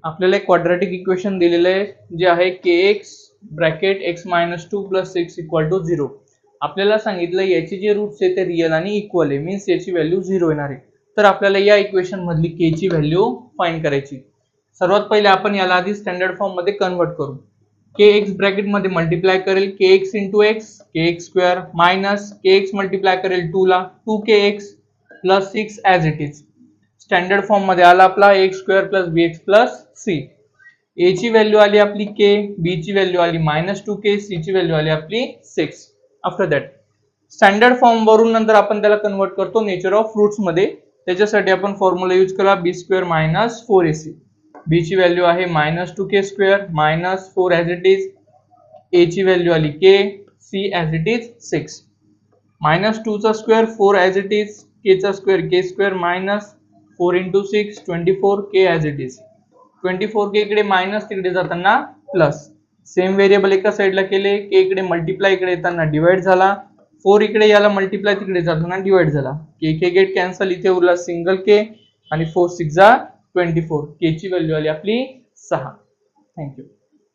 आपल्याला एक quadratic equation दिलेलं आहे जे आहे kx ब्रॅकेट x - 2 + 6 = 0. आपल्याला सांगितलं याची जे रूट्स आहे ते रियल आणि इक्वल आहे, मीन्स याची व्हॅल्यू 0 येणार आहे. तर आपल्याला या इक्वेशन मधली k ची व्हॅल्यू फाइंड करायची. सर्वात पहिले आपण याला आधी स्टँडर्ड फॉर्म मध्ये कन्वर्ट करू. kx ब्रॅकेट मध्ये मल्टिप्लाय करेल kx * x kx² minus kx multiply करेल 2 ला 2kx + 6 as it is. Standard form मध्ये आला आपला x² + bx + c. a ची व्हॅल्यू आली आपली k, b ची व्हॅल्यू आली -2k, c ची व्हॅल्यू आली आपली 6. आफ्टर दॅट स्टँडर्ड फॉर्म वरून नंतर आपण त्याला कन्वर्ट करतो नेचर ऑफ रूट्स मध्ये. त्याच्यासाठी आपण फॉर्म्युला यूज करा b² - 4ac. b ची व्हॅल्यू आहे -2k² - 4 as it is. a ची व्हॅल्यू आली k, c as it is 6. -2 चा square 4 as it is, k चा square k² minus 4 × 6 24k as it is. 24k इकडे मायनस तिकडे जाताना प्लस. सेम व्हेरिएबल एका साइडला केले, k इकडे मल्टिप्लाय इकडे येताना डिवाइड झाला, 4 इकडे याला मल्टिप्लाय तिकडे जाताना डिवाइड झाला. k गेट कॅन्सल, इथे उरला सिंगल k आणि 4 6 24. k ची व्हॅल्यू आली आपली 6. थँक्यू.